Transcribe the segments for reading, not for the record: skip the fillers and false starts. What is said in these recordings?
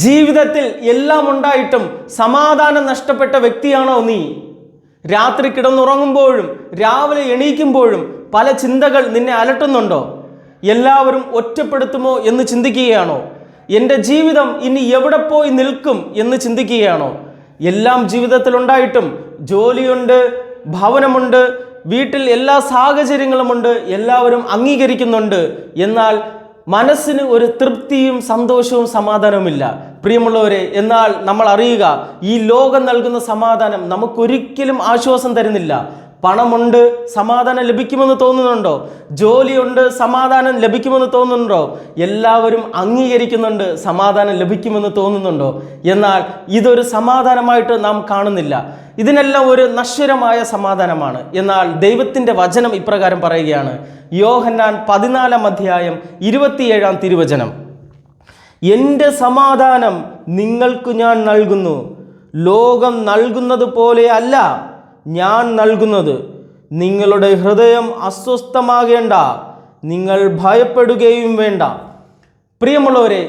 ജീവിതത്തിൽ എല്ലാം ഉണ്ടായിട്ടും സമാധാനം നഷ്ടപ്പെട്ട വ്യക്തിയാണോ നീ? രാത്രി കിടന്നുറങ്ങുമ്പോഴും രാവിലെ എണീക്കുമ്പോഴും പല ചിന്തകൾ നിന്നെ അലട്ടുന്നുണ്ടോ? എല്ലാവരും ഒറ്റപ്പെടുത്തുമോ എന്ന് ചിന്തിക്കുകയാണോ? എൻ്റെ ജീവിതം ഇനി എവിടെ പോയി നിൽക്കും എന്ന് ചിന്തിക്കുകയാണോ? എല്ലാം ജീവിതത്തിലുണ്ടായിട്ടും ജോലിയുണ്ട്, ഭവനമുണ്ട്, വീട്ടിൽ എല്ലാ സാഹചര്യങ്ങളുമുണ്ട്, എല്ലാവരും അംഗീകരിക്കുന്നുണ്ട്. എന്നാൽ മനസ്സിന് ഒരു തൃപ്തിയും സന്തോഷവും സമാധാനവുമില്ല. പ്രിയമുള്ളവരെ, എന്നാൽ നമ്മൾ അറിയുക, ഈ ലോകം നൽകുന്ന സമാധാനം നമുക്കൊരിക്കലും ആശ്വാസം തരുന്നില്ല. പണമുണ്ട്, സമാധാനം ലഭിക്കുമെന്ന് തോന്നുന്നുണ്ടോ? ജോലിയുണ്ട്, സമാധാനം ലഭിക്കുമെന്ന് തോന്നുന്നുണ്ടോ? എല്ലാവരും അംഗീകരിക്കുന്നുണ്ട്, സമാധാനം ലഭിക്കുമെന്ന് തോന്നുന്നുണ്ടോ? എന്നാൽ ഇതൊരു സമാധാനമായിട്ട് നാം കാണുന്നില്ല. ഇതിനെല്ലാം ഒരു നശ്വരമായ സമാധാനമാണ്. എന്നാൽ ദൈവത്തിൻ്റെ വചനം ഇപ്രകാരം പറയുകയാണ്. യോഹന്നാൻ 14 അധ്യായം 27 തിരുവചനം. എൻ്റെ സമാധാനം നിങ്ങൾക്ക് ഞാൻ നൽകുന്നു, ലോകം നൽകുന്നത് പോലെ അല്ല ഞാൻ നൽകുന്നത്. നിങ്ങളുടെ ഹൃദയം അസ്വസ്ഥമാകേണ്ട, നിങ്ങൾ ഭയപ്പെടുകയും വേണ്ട. പ്രിയമുള്ളവരെ,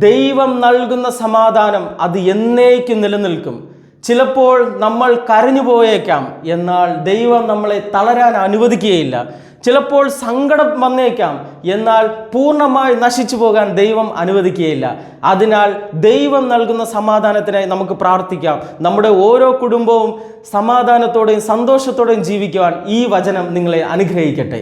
ദൈവം നൽകുന്ന സമാധാനം അത് എന്നേക്കും നിലനിൽക്കും. ചിലപ്പോൾ നമ്മൾ കരഞ്ഞു പോയേക്കാം, എന്നാൽ ദൈവം നമ്മളെ തളരാൻ അനുവദിക്കുകയില്ല. ചിലപ്പോൾ സങ്കടം വന്നേക്കാം, എന്നാൽ പൂർണ്ണമായി നശിച്ചു പോകാൻ ദൈവം അനുവദിക്കുകയില്ല. അതിനാൽ ദൈവം നൽകുന്ന സമാധാനത്തിനായി നമുക്ക് പ്രാർത്ഥിക്കാം. നമ്മുടെ ഓരോ കുടുംബവും സമാധാനത്തോടെയും സന്തോഷത്തോടെയും ജീവിക്കുവാൻ ഈ വചനം നിങ്ങളെ അനുഗ്രഹിക്കട്ടെ.